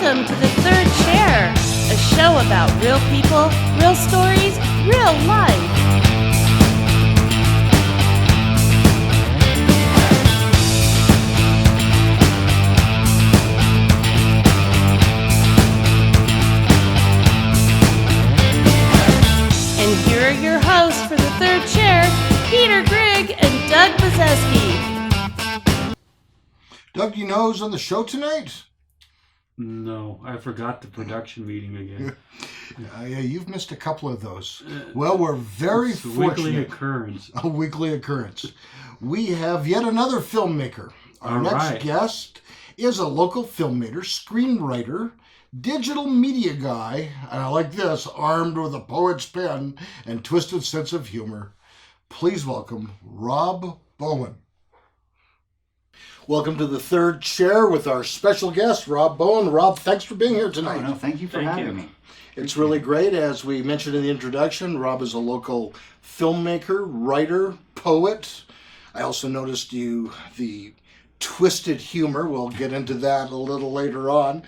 Welcome to The Third Chair, a show about real people, real stories, real life. And here are your hosts for The Third Chair, Peter Grigg and Doug Bazeski. Doug, you know who's on the show tonight? No, I forgot the production meeting again. Yeah, you've missed a couple of those. Well, we're very It's a fortunate. weekly occurrence. A weekly occurrence. We have yet another filmmaker. Our next guest is a local filmmaker, screenwriter, digital media guy, and I like this, armed with a poet's pen and twisted sense of humor. Please welcome Rob Bowen. Welcome to The Third Chair with our special guest, Rob Bowen. Rob, thanks for being here tonight. Oh, no, thank you for having me. It's really great. As we mentioned in the introduction, Rob is a local filmmaker, writer, poet. I also noticed the twisted humor. We'll get into that a little later on.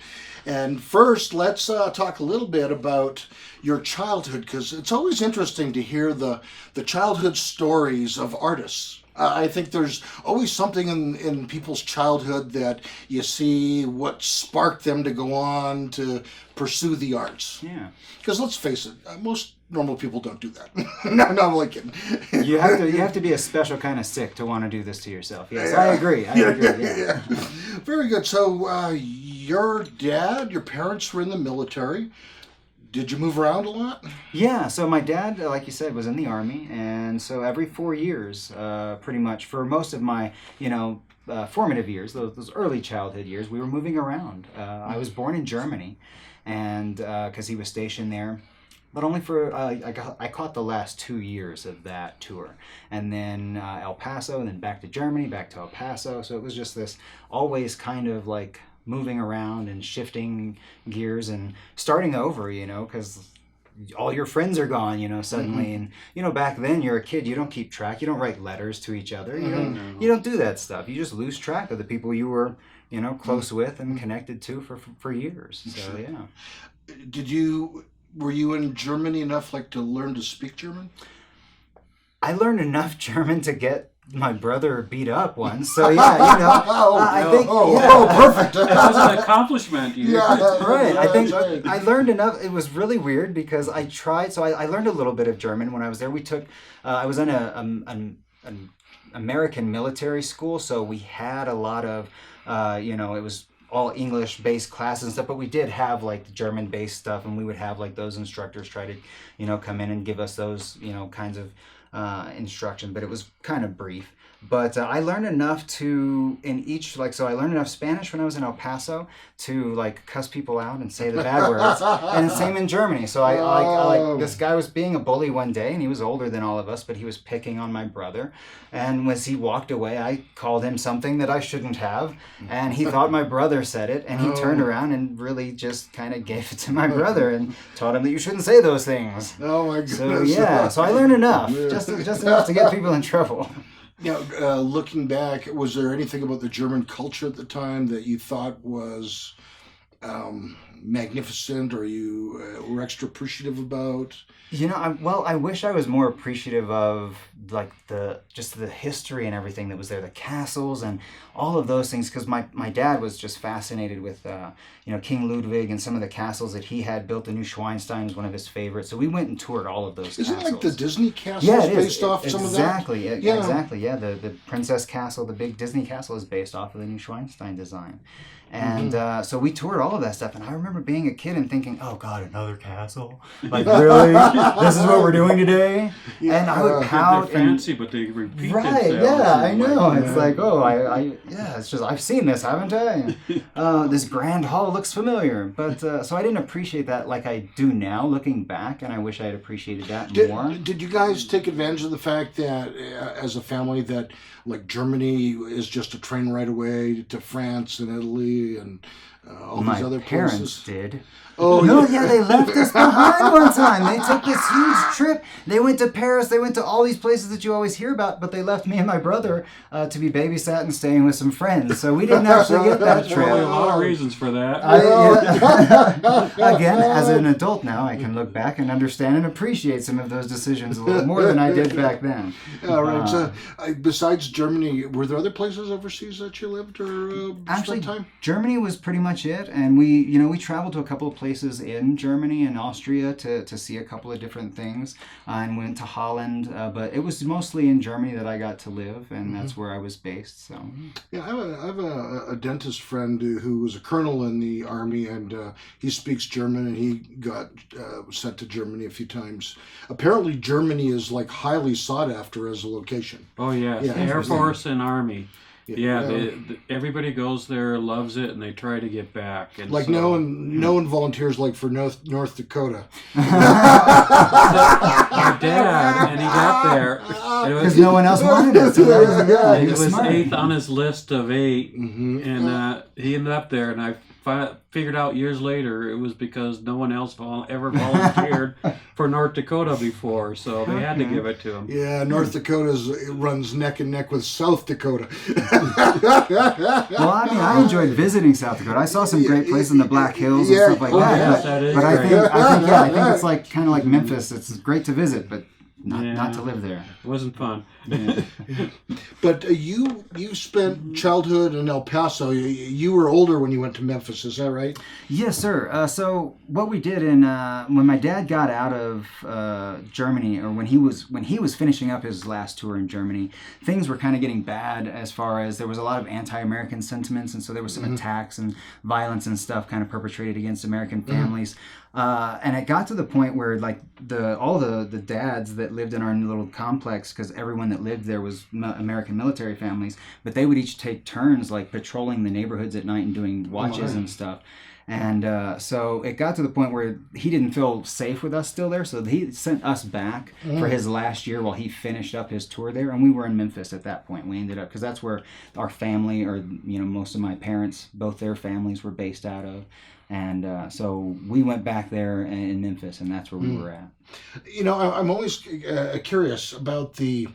And first, let's talk a little bit about your childhood, because it's always interesting to hear the childhood stories of artists. I think there's always something in people's childhood that you see what sparked them to go on to pursue the arts. Yeah. Because let's face it, most normal people don't do that. No, I'm only kidding. You have to be a special kind of sick to want to do this to yourself. Yes, yeah. I agree. Yeah. Very good. So your parents were in the military. Did you move around a lot? Yeah, so my dad, like you said, was in the Army, and so every 4 years, pretty much, for most of my, formative years, those early childhood years, we were moving around. I was born in Germany, and because he was stationed there, but only for, I caught the last 2 years of that tour, and then El Paso, and then back to Germany, back to El Paso, so it was just this always kind of like moving around and shifting gears and starting over, because all your friends are gone, suddenly. Mm-hmm. And, back then you're a kid, you don't keep track, you don't write letters to each other, you don't do that stuff. You just lose track of the people you were, close with and connected to for years. So, yeah. Were you in Germany enough to learn to speak German? I learned enough German to get my brother beat up once, so yeah, I think. Perfect. That's an accomplishment. Right. I think I learned enough. It was really weird because I tried. So I learned a little bit of German when I was there. We took. I was in an American military school, so we had a lot of. It was all English-based classes and stuff, but we did have the German-based stuff, and we would have so instructors try to, come in and give us those, kinds of instruction, but it was kind of brief. But I learned enough so I learned enough Spanish when I was in El Paso to cuss people out and say the bad words, and same in Germany. So I this guy was being a bully one day, and he was older than all of us, but he was picking on my brother. And as he walked away, I called him something that I shouldn't have, and he thought my brother said it, and he turned around and really just kind of gave it to my brother and taught him that you shouldn't say those things. Oh my goodness! So yeah, so I learned enough, just enough to get people in trouble. Looking back, was there anything about the German culture at the time that you thought was magnificent, or you were extra appreciative about? I wish I was more appreciative of the history and everything that was there, the castles and all of those things, because my dad was just fascinated with King Ludwig and some of the castles that he had built. The Neuschwanstein was one of his favorites, so we went and toured all of those castles. Isn't it the Disney castles based off some of that? Exactly, yeah. The Princess Castle, the big Disney castle, is based off of the Neuschwanstein design. And so we toured all of that stuff, and I remember being a kid and thinking, oh God, another castle? Really? This is what we're doing today? Yeah. And I would pout. They're fancy, but they repeat themselves. Right, yeah, I know. It's it's just, I've seen this, haven't I? This grand hall looks familiar. But, so I didn't appreciate that like I do now, looking back, and I wish I had appreciated that more. Did you guys take advantage of the fact that, as a family, that Germany is just a train ride away to France and Italy, and all My these other parents places? did. Oh, No, yeah, they left us behind one time. They took this huge trip. They went to Paris. They went to all these places that you always hear about, but they left me and my brother to be babysat and staying with some friends. So we didn't actually get that There's probably a trip. lot of reasons for that. Again, as an adult now, I can look back and understand and appreciate some of those decisions a little more than I did back then. All right. So, besides Germany, were there other places overseas that you lived or Actually, spent time? Germany was pretty much it, and we traveled to a couple of places in Germany and Austria to see a couple of different things, and went to Holland. But it was mostly in Germany that I got to live, and that's where I was based. So Yeah, I have a dentist friend who was a colonel in the army, and he speaks German, and he got sent to Germany a few times. Apparently, Germany is like highly sought after as a location. Oh yes, Yeah. Air Force and Army. Yeah, Yeah. everybody goes there, loves it, and they try to get back. And Like so, no one volunteers like for North Dakota. my dad, and he got there. It because no one else wanted it, so that was He he was was smart. 8th on his list of 8, Mm-hmm. and he ended up there. And I figured out years later it was because no one else ever volunteered for North Dakota before, so they had to give it to him. Yeah, North Dakota runs neck and neck with South Dakota. Well, I mean, I enjoyed visiting South Dakota. I saw some great places in the Black Hills and Yeah. stuff like Oh, that. yes, but that is but I great. think it's like kind of like Memphis. It's great to visit, but not Yeah. to live there. It wasn't fun. Yeah. But you spent childhood in El Paso. You were older when you went to Memphis. Is that right? Yes, sir. So what we did when my dad got out of Germany, or when he was finishing up his last tour in Germany, things were kind of getting bad as far as there was a lot of anti-American sentiments, and so there was some attacks and violence and stuff kind of perpetrated against American families. And it got to the point where like all the dads that lived in our little complex, because everyone that lived there was American military families, but they would each take turns like patrolling the neighborhoods at night and doing watches and stuff. And so it got to the point where he didn't feel safe with us still there, so he sent us back for his last year while he finished up his tour there. And we were in Memphis at that point. We ended up, because that's where our family, or most of my parents, both their families were based out of. And so we went back there in Memphis, and that's where we were at. I'm always curious about the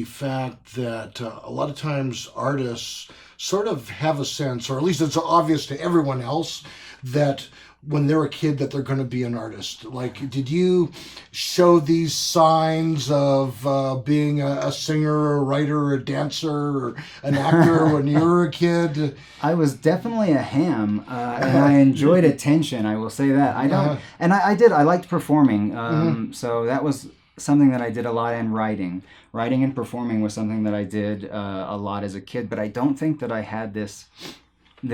fact that a lot of times artists sort of have a sense, or at least it's obvious to everyone else, that when they're a kid that they're going to be an artist. Like, did you show these signs of being a singer, or a writer, or a dancer, or an actor when you were a kid? I was definitely a ham, and I enjoyed attention. I will say that. I liked performing. So that was something that I did a lot in writing. Writing and performing was something that I did a lot as a kid, but I don't think that I had this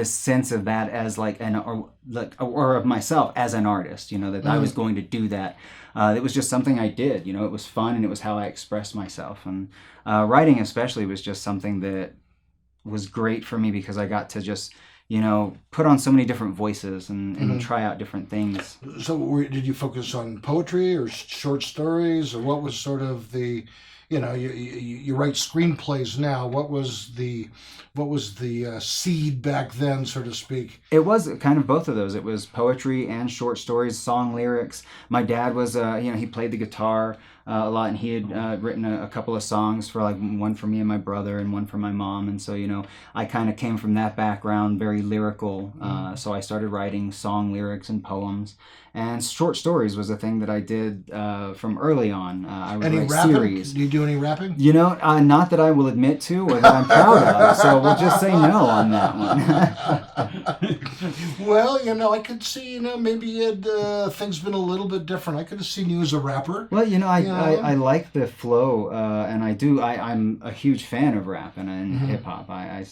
sense of that as or of myself as an artist, that I was going to do that. It was just something I did, it was fun, and it was how I expressed myself. And writing especially was just something that was great for me, because I got to just, put on so many different voices and try out different things. So did you focus on poetry or short stories, or what was sort of the, you write screenplays now. What was the seed back then, so to speak? It was kind of both of those. It was poetry and short stories, song lyrics. My dad was, he played the guitar a lot, and he had written a couple of songs for, like, one for me and my brother and one for my mom. And so, I kind of came from that background, very lyrical. So I started writing song lyrics and poems. And short stories was a thing that I did from early on. I would Any write rapping? series. Do you do any rapping? Not that I will admit to or that I'm proud of. So we'll just say no on that one. Well, I could see, maybe things been a little bit different. I could have seen you as a rapper. Well, I like the flow, and I'm a huge fan of rap and hip hop. I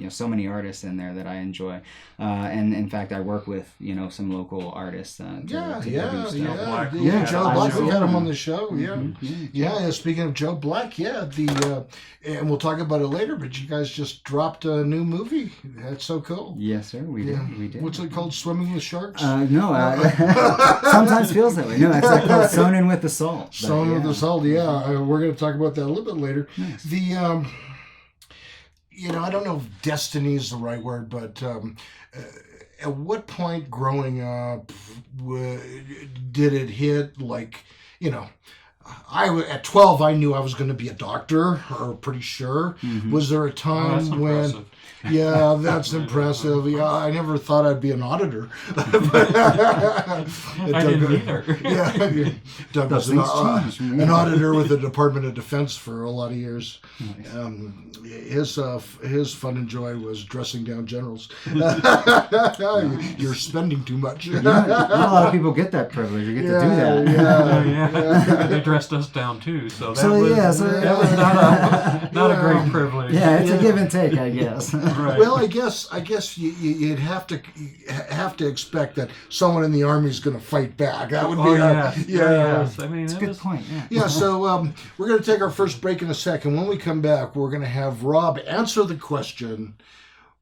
so many artists in there that I enjoy, and in fact, I work with some local artists. Yeah. Joe Joe Black, we had him show. on the show. Yeah. Speaking of Joe Black, and we'll talk about it later. But you guys just dropped a new movie. That's so cool. Yes, sir. We did. What's it called? Swimming with Sharks? No. Sometimes feels that way. No, it's called Sewn In With the Salt. Sewn with the Salt. Yeah, we're going to talk about that a little bit later. Nice. The I don't know if destiny is the right word, but at what point growing up did it hit, like, at 12 I knew I was going to be a doctor, or pretty sure. Was there a time when impressive. Yeah, that's impressive. Yeah, I never thought I'd be an auditor. I didn't either. Yeah, Doug was an auditor with the Department of Defense for a lot of years. Nice. His fun and joy was dressing down generals. You're spending too much. Not a lot of people get that privilege. You get to do that. Yeah. They dressed us down too, so that was not a great privilege. Yeah, it's a give and take, I guess. Right. Well, I guess you'd have to expect that someone in the army is going to fight back. That would be yes. I mean, It's a good point. Yeah. Yeah, so we're going to take our first break in a second. When we come back, we're going to have Rob answer the question,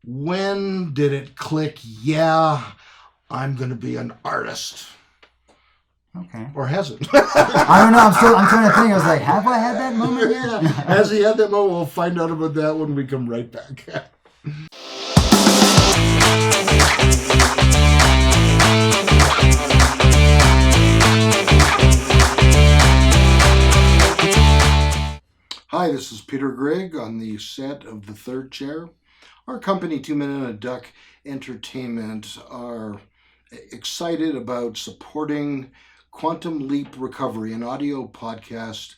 when did it click, yeah, I'm going to be an artist? Okay. Or has it? I don't know. I'm trying to think. I was like, have I had that moment yet? Has he had that moment? We'll find out about that when we come right back. Hi, this is Peter Grigg on the set of The Third Chair. Our company, 2 Men and a Duck Entertainment, are excited about supporting Quantum Leap Recovery, an audio podcast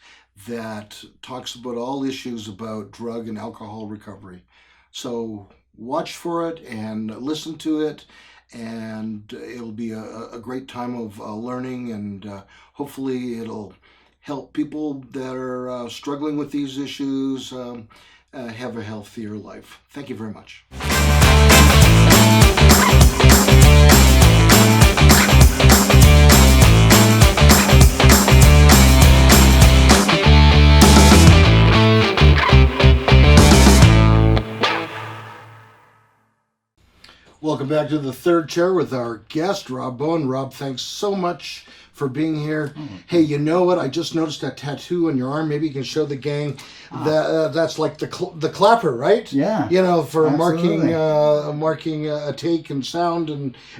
that talks about all issues about drug and alcohol recovery. So watch for it and listen to it, and it'll be a great time of learning, and hopefully it'll help people that are struggling with these issues have a healthier life. Thank you very much. Welcome back to The Third Chair with our guest, Rob Bowen. Rob, thanks so much for being here. Hey, you know what? I just noticed that tattoo on your arm. Maybe you can show the gang. That's like the clapper, right? Yeah. For absolutely. marking a take and sound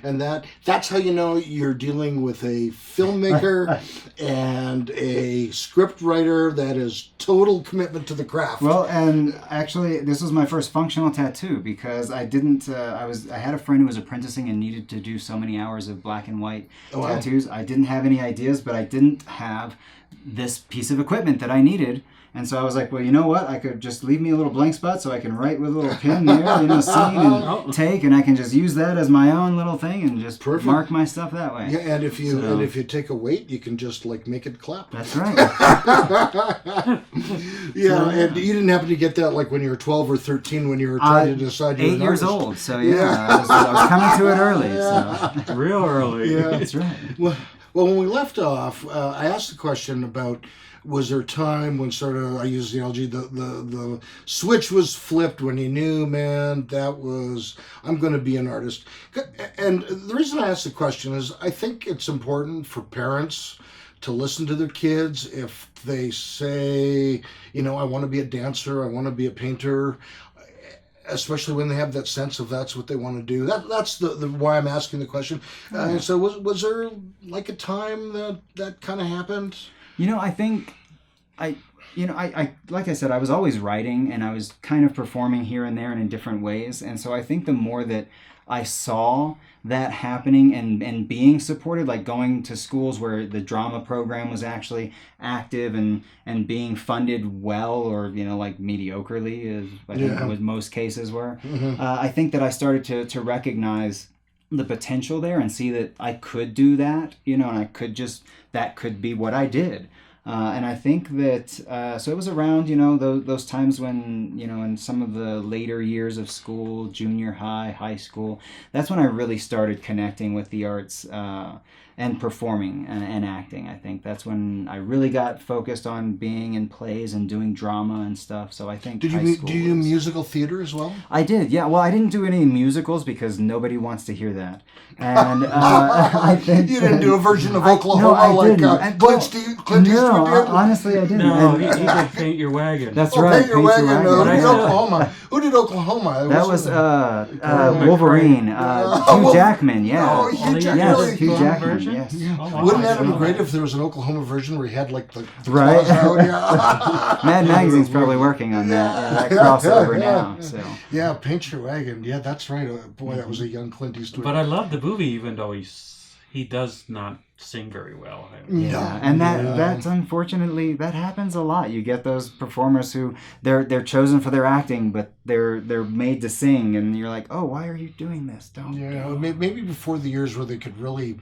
and that. That's how you know you're dealing with a filmmaker and a script writer that is total commitment to the craft. Well, and actually, this was my first functional tattoo because I didn't. I had a friend who was apprenticing and needed to do so many hours of black and white tattoos. I didn't have any ideas, but I didn't have this piece of equipment that I needed. And so I was like, well, you know what? I could just leave me a little blank spot so I can write with a little pen there, scene and take, and I can just use that as my own little thing and just mark my stuff that way. Yeah, and if you take a weight, you can just make it clap. That's right. And you didn't happen to get that when you were 12 or 13 when you were trying to decide you were 8 an years artist. old. So I was coming to it early. So. Real early. Yeah, That's right. Well, when we left off, I asked the question about, was there a time when I use the analogy, the switch was flipped when you knew, man, I'm going to be an artist. And the reason I asked the question is I think it's important for parents to listen to their kids if they say, I want to be a dancer, I want to be a painter, especially when they have that sense of that's what they want to do. That's the why I'm asking the question. So was there a time that kind of happened? I think I like I said, I was always writing and I was kind of performing here and there and in different ways. And so I think the more that I saw that happening and being supported, like going to schools where the drama program was actually active and being funded well or, mediocrely, as I think what most cases were, I think that I started to recognize the potential there and see that I could do that, and that could be what I did. And I think that, so it was around, those times when, in some of the later years of school, junior high, high school, that's when I really started connecting with the arts. and performing and acting. I think that's when I really got focused on being in plays and doing drama and stuff. So I think Did you do musical theater as well? I did, yeah. Well, I didn't do any musicals because nobody wants to hear that. And I think you didn't do a version of Oklahoma Clint Eastwood did? Honestly, I didn't. No, he did Paint Your Wagon. That's right. Paint Your Wagon. Wagon. Who did Oklahoma? Who did Oklahoma? That was Wolverine. Hugh Jackman, yeah. Oh, Hugh Jackman. Yes, Really? Hugh Jackman, Version? yes. Oh, wow. Wouldn't that be great if there was an Oklahoma version where he had like the Right. claws out? Yeah. Mad Magazine's probably working on that crossover now. So Yeah, Paint Your Wagon. Yeah, that's right. Boy, that was a young Clint Eastwood. But I love the movie, even though he does not sing very well. yeah, and that's unfortunately that happens a lot. You get those performers who they're chosen for their acting, but they're made to sing, and you're like, oh, why are you doing this? Don't. Yeah, maybe before the years where they could really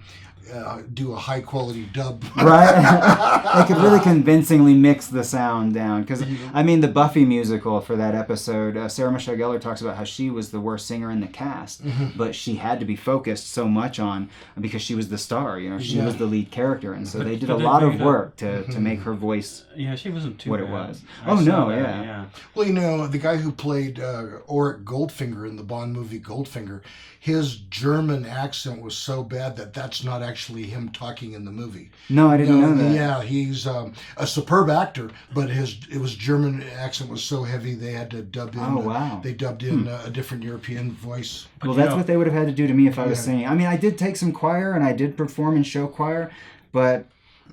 do a high quality dub. Right? They could really convincingly mix the sound down. Because, I mean, the Buffy musical for that episode, Sarah Michelle Gellar talks about how she was the worst singer in the cast, but she had to be focused so much on, because she was the star, she was the lead character. And so they did a lot of work to make her voice she wasn't too what bad. it was. I saw that, yeah. Well, the guy who played Auric Goldfinger in the Bond movie Goldfinger, his German accent was so bad that that's not actually him talking in the movie. No, I didn't know that. Yeah, he's a superb actor, but his German accent was so heavy they had to dub in. Oh, wow. They dubbed in a different European voice. Well, that's what they would have had to do to me if I was singing. I mean, I did take some choir and I did perform in show choir, but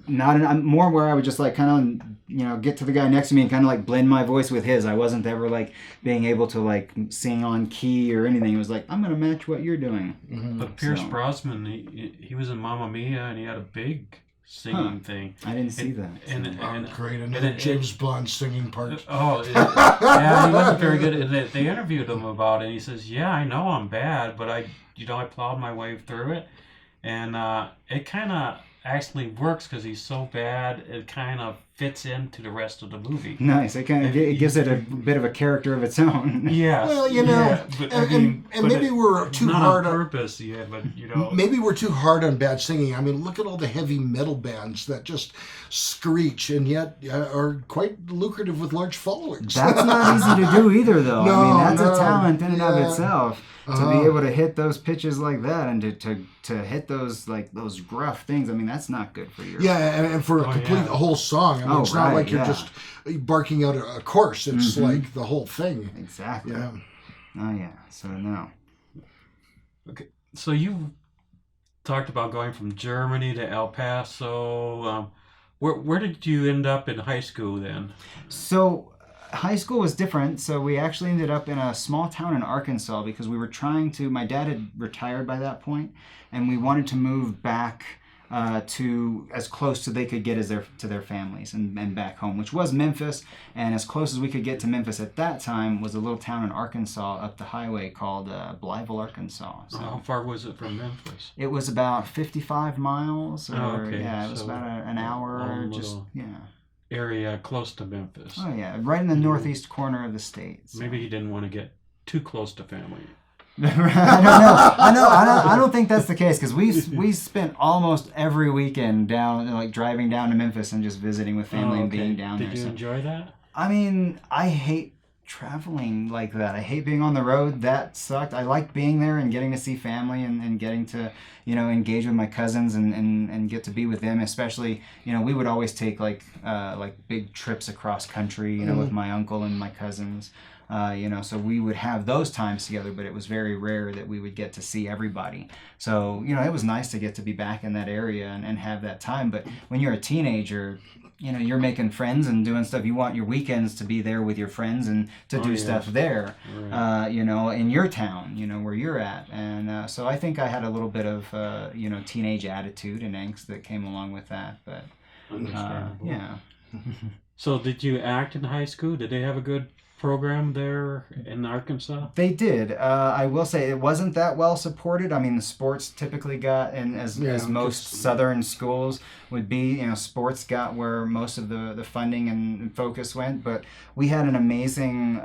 I'm more where I would just like kind of get to the guy next to me and kind of like blend my voice with his. I wasn't ever like being able to like sing on key or anything. It was like, I'm gonna match what you're doing. But Pierce Brosnan, he was in Mamma Mia and he had a big singing thing. I didn't see that. And great, another James Bond singing part. Yeah, he wasn't very good. And they interviewed him about it. And he says, "Yeah, I know I'm bad, but I plowed my way through it, and it kind of actually works because he's so bad. It kind of fits into the rest of the movie. Nice. It kind of gives it a bit of a character of its own. Yeah. Well, but maybe we're too hard on purpose. But maybe we're too hard on bad singing. I mean, look at all the heavy metal bands that just screech and yet are quite lucrative with large followings. That's not easy to do either, though. No, I mean, that's a talent in and of itself. To Uh-huh. be able to hit those pitches like that and to hit those gruff things, I mean, that's not good for you. Yeah, and for a whole song. I mean, it's not like you're just barking out a chorus. It's like the whole thing. Exactly. Yeah. Oh, yeah. So, no. Okay. So you talked about going from Germany to El Paso. Where did you end up in high school then? So high school was different. So we actually ended up in a small town in Arkansas because we were my dad had retired by that point, and we wanted to move back to as close to they could get to their families and back home, which was Memphis. And as close as we could get to Memphis at that time was a little town in Arkansas up the highway called Blytheville, Arkansas. So how far was it from Memphis? it was about 55 miles. Okay. Yeah, it was about an hour. Area close to Memphis. Oh yeah, right in the northeast corner of the state. So. Maybe he didn't want to get too close to family. I don't think that's the case because we spent almost every weekend driving down to Memphis and just visiting with family and being down there. Did you enjoy that? I mean, I hate traveling like that. I hate being on the road. That sucked. I like being there and getting to see family and getting to engage with my cousins and get to be with them. Especially we would always take like big trips across country with my uncle and my cousins. So we would have those times together, but it was very rare that we would get to see everybody. So, it was nice to get to be back in that area and have that time. But when you're a teenager, you're making friends and doing stuff. You want your weekends to be there with your friends and to do stuff there, right. In your town, where you're at. And so I think I had a little bit of, teenage attitude and angst that came along with that. But, yeah. So did you act in high school? Did they have a good program there in Arkansas? They did. I will say it wasn't that well supported. I mean, the sports typically got, and as most southern schools would be, sports got where most of the funding and focus went. But we had an amazing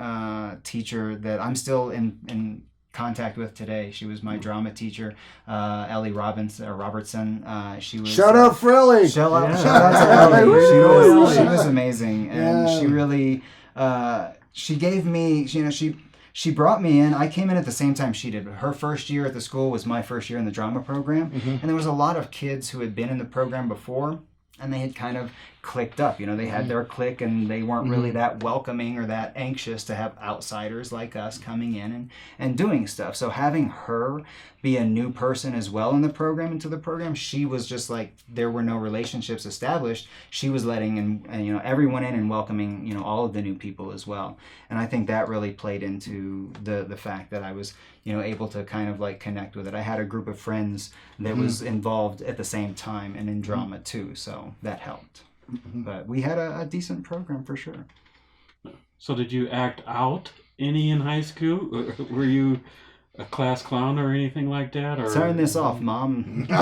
teacher that I'm still in contact with today. She was my drama teacher, Ellie Robertson. She was Shout out for Ellie. Shout out to Ellie. She was amazing, and she really she gave me, she brought me in. I came in at the same time she did. Her first year at the school was my first year in the drama program, and there was a lot of kids who had been in the program before, and they had kind of clicked up. They had their clique, and they weren't really that welcoming or that anxious to have outsiders like us coming in and doing stuff. So having her be a new person as well in the program, into the program, she was just like, there were no relationships established. She was letting everyone in and welcoming all of the new people as well. And I think that really played into the fact that I was able to kind of like connect with it. I had a group of friends that was involved at the same time and in drama too, so that helped. But we had a decent program for sure. So did you act out any in high school? Were you a class clown or anything like that? Or turn this off, Mom. The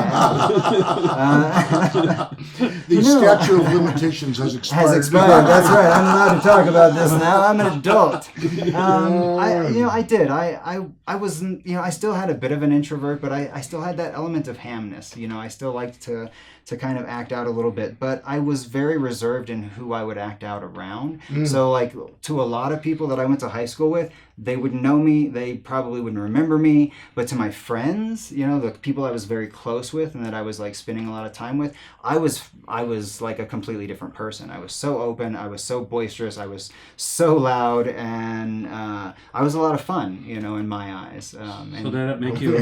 statute of limitations has expired. That's right. I'm allowed to talk about this now. I'm an adult. I did. I wasn't. I still had a bit of an introvert, but I still had that element of hamness. I still liked to kind of act out a little bit, but I was very reserved in who I would act out around. So like to a lot of people that I went to high school with, they would know me, they probably wouldn't remember me, but to my friends, the people I was very close with and that I was like spending a lot of time with, I was like a completely different person. I was so open, I was so boisterous, I was so loud, and I was a lot of fun, in my eyes. So did that make you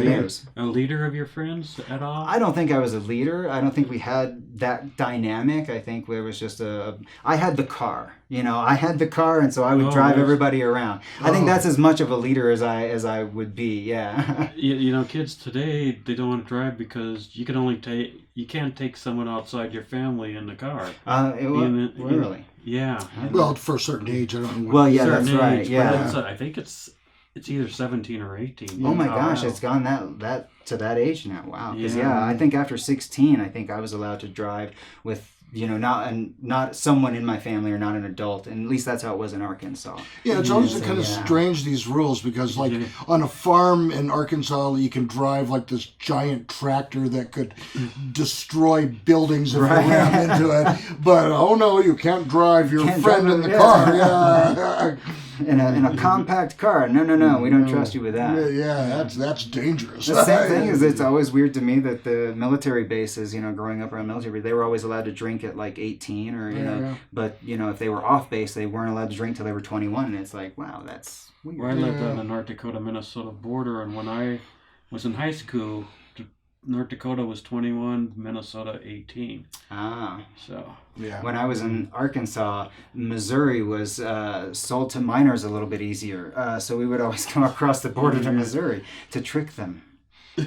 a leader of your friends at all? I don't think I was a leader. I don't think we had that dynamic. I think there was just I had the car. I had the car, and so I would drive everybody around. I think that's as much of a leader as I would be. Yeah. Kids today, they don't want to drive because you can't take someone outside your family in the car. Really? Yeah. Well, for a certain age, I don't know. Well, yeah, that's right. Yeah. I think it's either 17 or 18. Oh my gosh, it's gone that to that age now. Wow. Because I think after 16, I think I was allowed to drive with not someone in my family or not an adult, and at least that's how it was in Arkansas. Yeah, it's always kind of strange, these rules, because like on a farm in Arkansas, you can drive like this giant tractor that could destroy buildings if you ran into it, but oh no, you can't drive your friend in the car. Yeah. In a compact car. No, we don't trust you with that. Yeah, that's dangerous. The same thing is, it's always weird to me that the military bases, growing up around military, they were always allowed to drink at like 18 or, but, if they were off base, they weren't allowed to drink till they were 21. And it's like, wow, that's weird. Well, I lived on the North Dakota-Minnesota border, and when I was in high school, North Dakota was 21, Minnesota 18. So yeah. When I was in Arkansas, Missouri was sold to minors a little bit easier. So we would always come across the border to Missouri to trick them.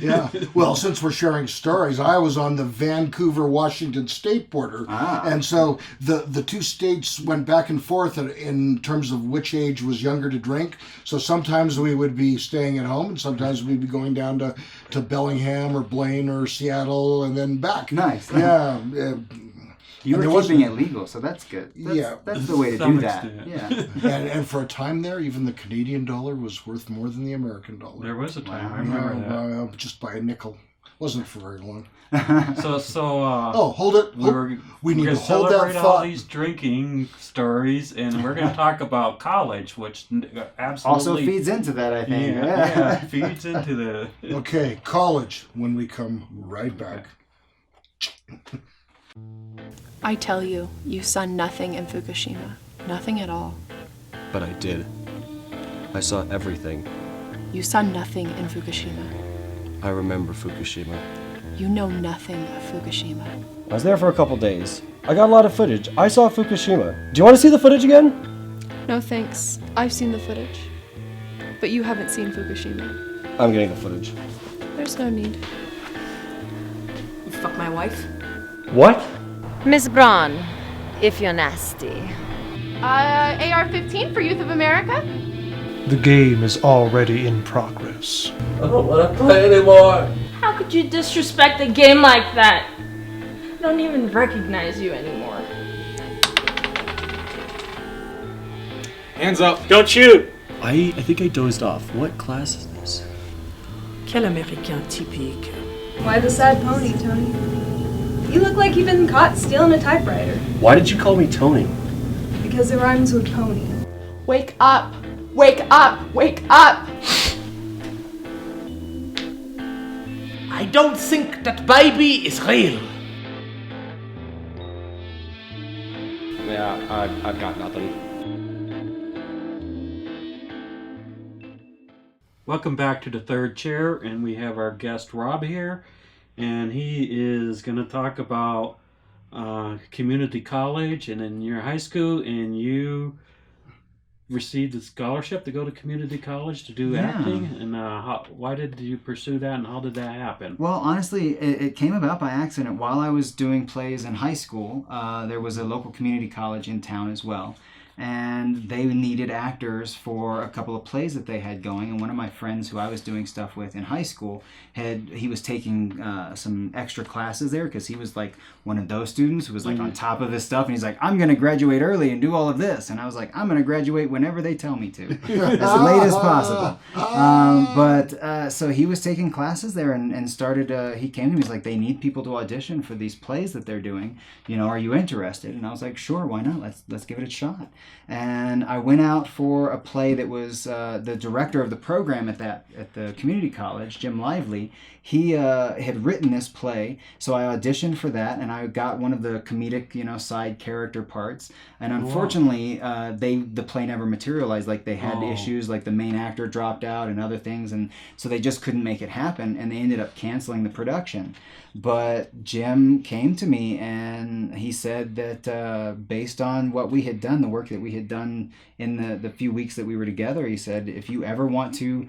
Yeah. Well, since we're sharing stories, I was on the Vancouver-Washington state border. And so the two states went back and forth in terms of which age was younger to drink. So sometimes we would be staying at home, and sometimes we'd be going down to Bellingham or Blaine or Seattle and then back. Nice. Yeah. You were keeping it legal, so that's good. That's the way to do that. Yeah. And for a time there, even the Canadian dollar was worth more than the American dollar. There was a time, I remember that. Just by a nickel. Wasn't for very long. Hold it. We need to hold that thought. All these drinking stories, and we're going to talk about college, which absolutely also feeds into that, I think. Yeah, feeds into the... Okay, college, when we come right back. I tell you, you saw nothing in Fukushima. Nothing at all. But I did. I saw everything. You saw nothing in Fukushima. I remember Fukushima. You know nothing of Fukushima. I was there for a couple days. I got a lot of footage. I saw Fukushima. Do you want to see the footage again? No thanks. I've seen the footage. But you haven't seen Fukushima. I'm getting the footage. There's no need. You fuck my wife? What? Miss Braun, if you're nasty. AR-15 for Youth of America? The game is already in progress. I don't want to play anymore. How could you disrespect a game like that? I don't even recognize you anymore. Hands up. Don't shoot! I think I dozed off. What class is this? Quel Américain typique. Why the sad pony, Tony? You look like you've been caught stealing a typewriter. Why did you call me Tony? Because it rhymes with pony. Wake up! Wake up! Wake up! I don't think that baby is real. Yeah, I've got nothing. Welcome back to the third chair, and we have our guest Rob here, and he is going to talk about community college and in your high school, and you received a scholarship to go to community college to do acting, and why did you pursue that, and how did that happen? Well, honestly, it came about by accident. While I was doing plays in high school, there was a local community college in town as well, and they needed actors for a couple of plays that they had going. And one of my friends who I was doing stuff with in high school, he was taking some extra classes there because he was like one of those students who was like on top of his stuff, and he's like, I'm going to graduate early and do all of this. And I was like, I'm going to graduate whenever they tell me to, as late as possible. So he was taking classes there and started, he came to me, he's like, they need people to audition for these plays that they're doing. You know, are you interested? And I was like, sure, why not? Let's give it a shot. And I went out for a play that was the director of the program at the community college, Jim Lively. He had written this play, so I auditioned for that, and I got one of the comedic, side character parts. And unfortunately, the play never materialized. Like they had issues, like the main actor dropped out and other things, and so they just couldn't make it happen, and they ended up canceling the production. But Jim came to me and he said that based on what we had done, the work that we had done in the few weeks that we were together, he said, if you ever want to,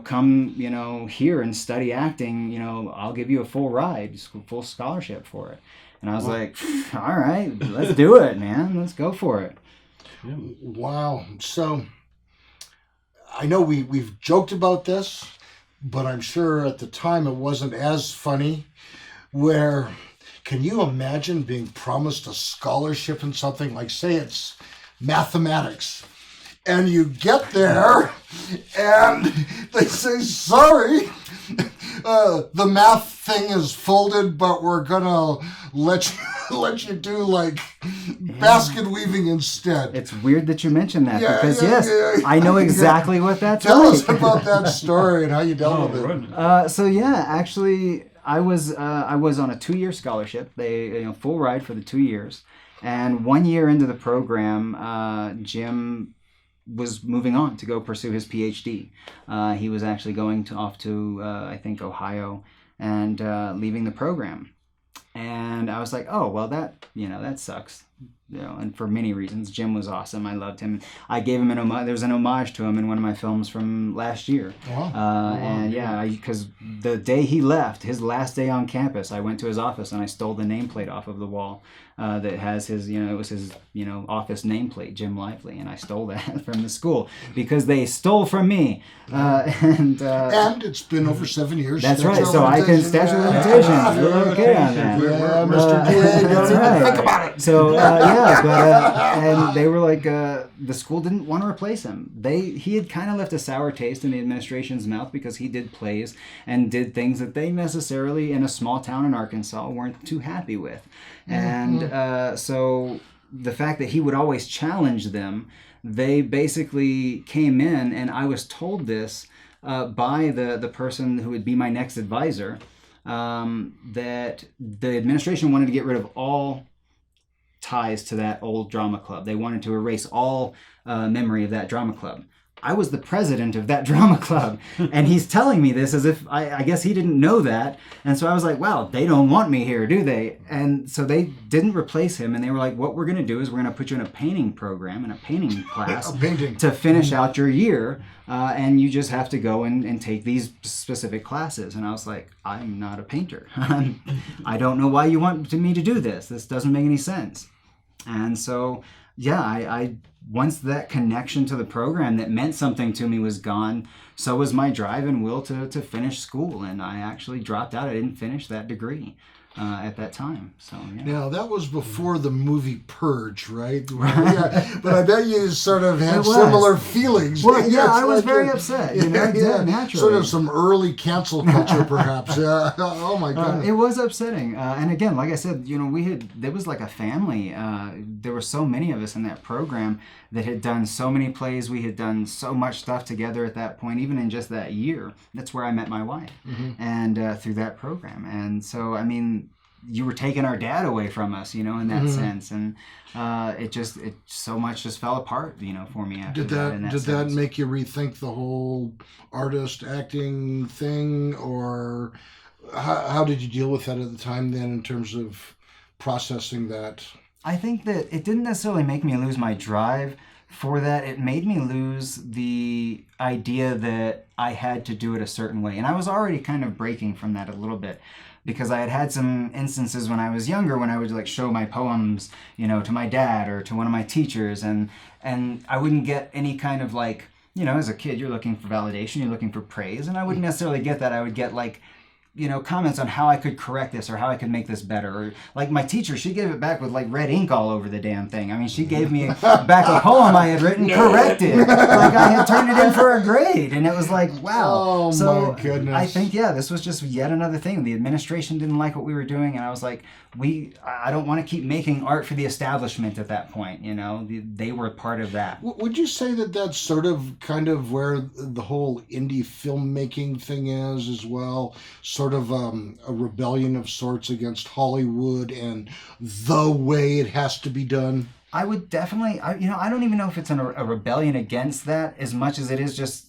come, here and study acting, I'll give you a full ride, full scholarship for it. And I was like, all right, let's do it, man. Let's go for it. Wow. So I know we've joked about this, but I'm sure at the time it wasn't as funny. Can you imagine being promised a scholarship in something like, say it's mathematics, and you get there and they say, sorry, the math thing is folded, but we're gonna let you do like basket weaving instead. It's weird that you mentioned that because I know exactly what that's like. Tell us about that story and how you dealt with it. Actually, I was on a 2-year scholarship. They full ride for the 2 years, and 1 year into the program, Jim was moving on to go pursue his PhD. He was actually going off to I think Ohio and leaving the program. And I was like, oh well, that sucks. And for many reasons, Jim was awesome. I loved him. I gave him an homage. There was an homage to him in one of my films from last year. Wow. Because the day he left, his last day on campus, I went to his office and I stole the nameplate off of the wall that has his, it was his, office nameplate, Jim Lively, and I stole that from the school because they stole from me. And it's been over 7 years. That's right. So I can statute of limitations. We're okay on that. Mr. DA, that's right. Think about it. So and they were like, the school didn't want to replace him. He had kind of left a sour taste in the administration's mouth because he did plays and did things that they necessarily in a small town in Arkansas weren't too happy with. And so the fact that he would always challenge them, they basically came in, and I was told this by the person who would be my next advisor, that the administration wanted to get rid of all ties to that old drama club. They wanted to erase all memory of that drama club. I was the president of that drama club, and he's telling me this as if I guess he didn't know that. And so I was like, wow, they don't want me here, do they? And so they didn't replace him, and they were like, what we're going to do is we're going to put you in a painting program, in a painting class, to finish out your year, and you just have to go and take these specific classes. And I was like, I'm not a painter. I don't know why you want me to do this. This doesn't make any sense. And so, I once that connection to the program that meant something to me was gone, so was my drive and will to finish school. And I actually dropped out. I didn't finish that degree. at that time. So yeah. Now, that was before the movie Purge, right? Yeah, but I bet you sort of had similar feelings. Well, yeah, I was very upset. Naturally. Sort of some early cancel culture, perhaps. Yeah. Oh my goodness. It was upsetting. And again, like I said, there was like a family. There were so many of us in that program that had done so many plays. We had done so much stuff together at that point, even in just that year. That's where I met my wife, and through that program. And so, I mean, you were taking our dad away from us, in that sense, and it so much just fell apart, for me after that. Did that make you rethink the whole artist acting thing, or how did you deal with that at the time then in terms of processing that? I think that it didn't necessarily make me lose my drive for that. It made me lose the idea that I had to do it a certain way. And I was already kind of breaking from that a little bit, because I had some instances when I was younger when I would like show my poems, to my dad or to one of my teachers, and I wouldn't get any kind of like, as a kid, you're looking for validation, you're looking for praise, and I wouldn't necessarily get that. I would get like, comments on how I could correct this or how I could make this better. Or like my teacher, she gave it back with like red ink all over the damn thing. I mean, she gave me back a poem I had written corrected. Like I had turned it in for a grade. And it was like, wow. Oh, my goodness. I think, this was just yet another thing. The administration didn't like what we were doing. And I was like, I don't want to keep making art for the establishment at that point. They were part of that. Would you say that that's sort of kind of where the whole indie filmmaking thing is as well? Sort of a rebellion of sorts against Hollywood and the way it has to be done? I would definitely, I don't even know if it's a rebellion against that as much as it is just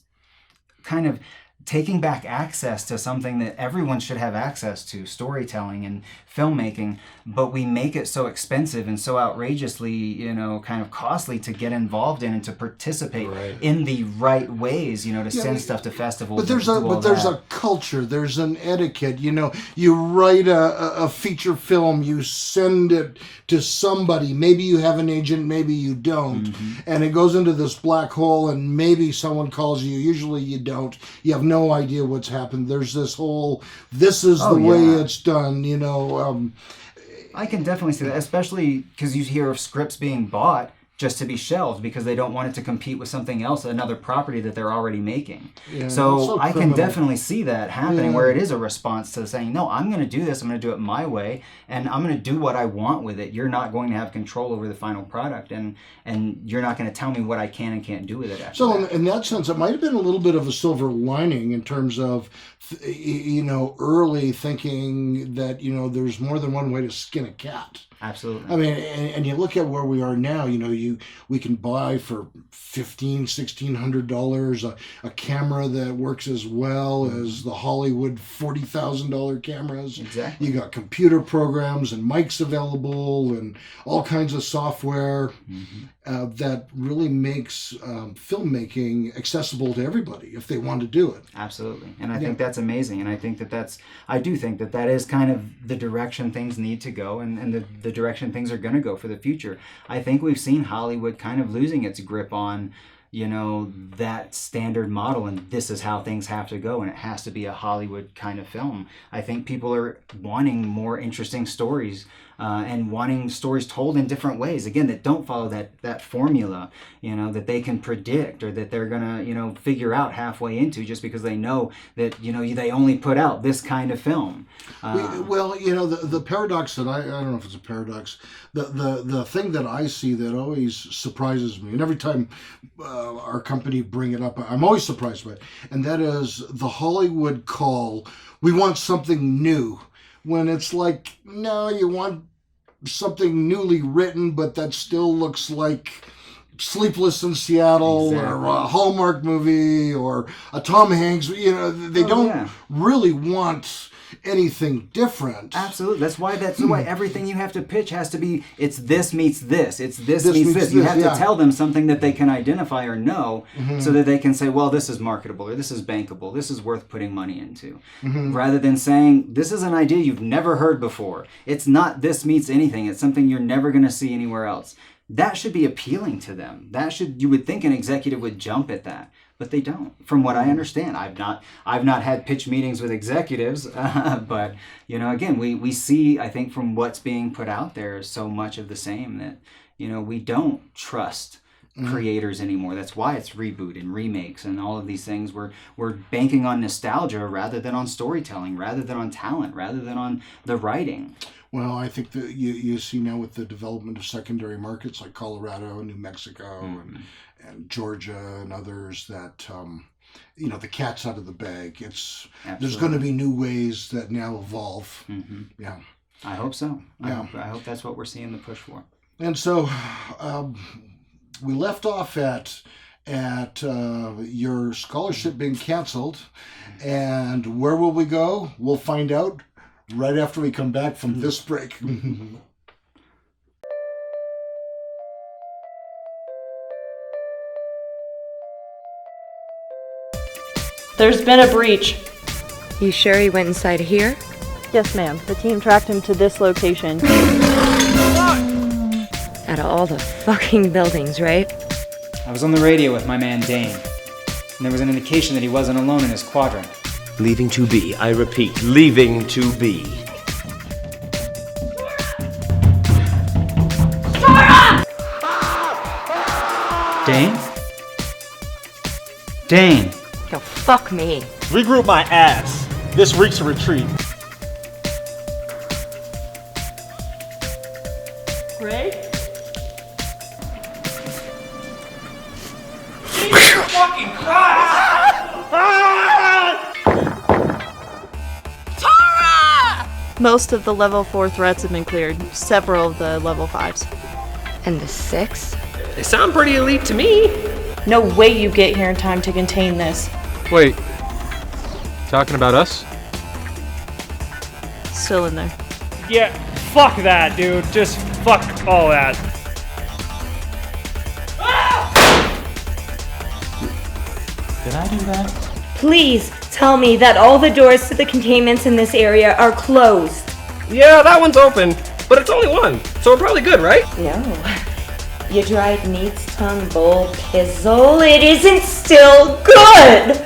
kind of taking back access to something that everyone should have access to, storytelling and filmmaking, but we make it so expensive and so outrageously, kind of costly to get involved in and to participate in the right ways, to send stuff to festivals. But there's a culture, there's an etiquette. You write a feature film, you send it to somebody. Maybe you have an agent, maybe you don't, and it goes into this black hole. And maybe someone calls you. Usually you don't. You have no idea what's happened. There's this whole, this is the way it's done, I can definitely see that, especially because you hear of scripts being bought just to be shelved because they don't want it to compete with something else, another property that they're already making. Yeah, so I can definitely see that happening where it is a response to saying, no, I'm going to do this, I'm going to do it my way, and I'm going to do what I want with it. You're not going to have control over the final product, and you're not going to tell me what I can and can't do with it after that. In that sense, it might have been a little bit of a silver lining in terms of, early thinking that, there's more than one way to skin a cat. Absolutely. I mean, and you look at where we are now. We can buy for $1,600 a camera that works as well as the Hollywood $40,000 cameras. Exactly. You got computer programs and mics available and all kinds of software that really makes filmmaking accessible to everybody if they want to do it. Absolutely, and I think that's amazing. And I think I do think that is kind of the direction things need to go, and the direction things are going to go for the future. I think we've seen Hollywood kind of losing its grip on, that standard model, and this is how things have to go, and it has to be a Hollywood kind of film. I think people are wanting more interesting stories, and wanting stories told in different ways, again, that don't follow that formula, that they can predict or that they're gonna, figure out halfway into just because they know that, they only put out this kind of film. The paradox that I don't know if it's a paradox, the thing that I see that always surprises me, and every time our company bring it up, I'm always surprised by it, and that is the Hollywood call, we want something new. When it's like, no, you want something newly written, but that still looks like Sleepless in Seattle or a Hallmark movie or a Tom Hanks. They don't really want anything different. Absolutely. That's why everything you have to pitch has to be, it's this meets this. It's this meets this. You have to tell them something that they can identify or know so that they can say, well, this is marketable or this is bankable. This is worth putting money into. Rather than saying, this is an idea you've never heard before. It's not this meets anything. It's something you're never going to see anywhere else. That should be appealing to them. You would think an executive would jump at that. but they don't. From what I understand, I've not had pitch meetings with executives, but again, we see, I think, from what's being put out there, so much of the same that we don't trust creators anymore. That's why it's reboot and remakes and all of these things. We're banking on nostalgia rather than on storytelling, rather than on talent, rather than on the writing. Well, I think that you see now with the development of secondary markets like Colorado and New Mexico and Georgia and others that the cat's out of the bag. There's going to be new ways that now evolve. Yeah, I hope so. Yeah. I hope that's what we're seeing the push for. And so we left off at your scholarship being canceled, and where will we go? We'll find out right after we come back from this break. There's been a breach. You sure he went inside here? Yes, ma'am. The team tracked him to this location. Out of all the fucking buildings, right? I was on the radio with my man Dane, and there was an indication that he wasn't alone in his quadrant. Leaving to be. I repeat, leaving to be. Dane? Dane! Go fuck me. Regroup my ass. This reeks a retreat. Greg? Jesus fucking Christ! Most of the level 4 threats have been cleared. Several of the level 5s. And the 6? They sound pretty elite to me. No way you get here in time to contain this. Wait. Talking about us? Still in there. Yeah, fuck that, dude. Just fuck all that. Did I do that? Please tell me that all the doors to the containments in this area are closed. Yeah, that one's open, but it's only one, so we're probably good, right? No. You tried meat's tongue bowl pizzle. It isn't still good!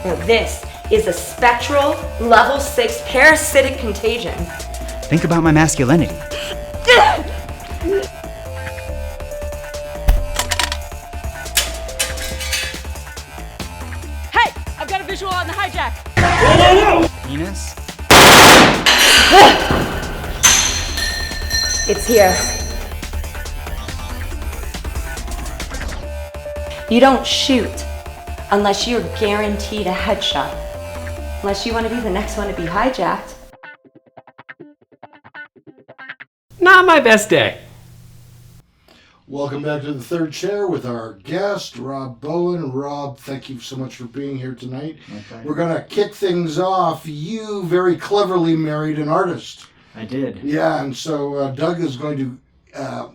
Now this is a spectral level 6 parasitic contagion. Think about my masculinity. Hey! I've got a visual on the hijack! Penis? It's here. You don't shoot unless you're guaranteed a headshot. Unless you want to be the next one to be hijacked. Not my best day. Welcome back to the third chair with our guest, Rob Bowen. Rob, thank you so much for being here tonight. Okay. We're going to kick things off. You very cleverly married an artist. I did. Yeah, and so Doug is going to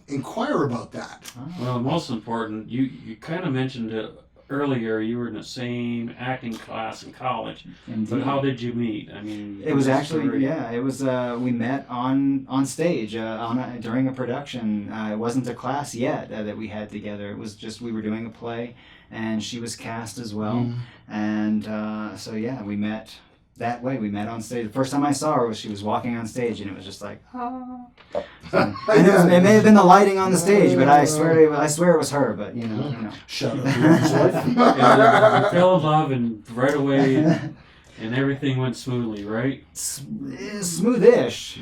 inquire about that. Well, most important, you kind of mentioned it earlier. You were in the same acting class in college. Indeed. But how did you meet? I mean, it was actually it was we met on stage during a production. It wasn't a class yet that we had together. It was just we were doing a play, and she was cast as well. And so yeah, we met that way. We met on stage. The first time I saw her was she was walking on stage, and it was just like, oh. So, and it may have been the lighting on the stage, but I swear it was her. But you know. Shut up. Yeah, you fell in love and right away, and everything went smoothly, right? Smoothish.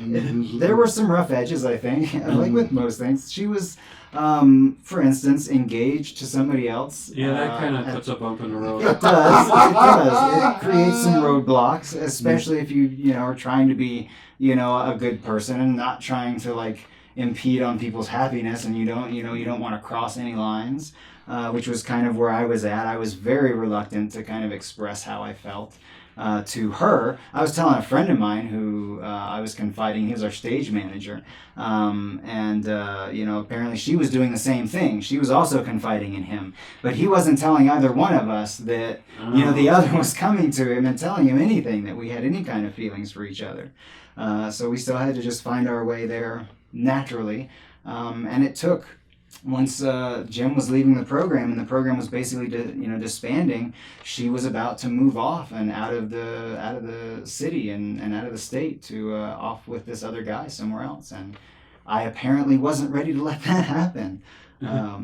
There were some rough edges, I think. Like with most things, she was. For instance, engaged to somebody else. Yeah, that kind of puts a bump in the road. It does. It does. It creates some roadblocks, especially if you are trying to be, a good person and not trying to like impede on people's happiness, and you don't want to cross any lines, which was kind of where I was at. I was very reluctant to kind of express how I felt. To her. I was telling a friend of mine who I was confiding, he was our stage manager, and apparently she was doing the same thing. She was also confiding in him, but he wasn't telling either one of us that the other was coming to him and telling him anything, that we had any kind of feelings for each other. So we still had to just find our way there naturally, and it took once Jim was leaving the program and the program was basically disbanding, she was about to move off and out of the city and out of the state to off with this other guy somewhere else, and I apparently wasn't ready to let that happen.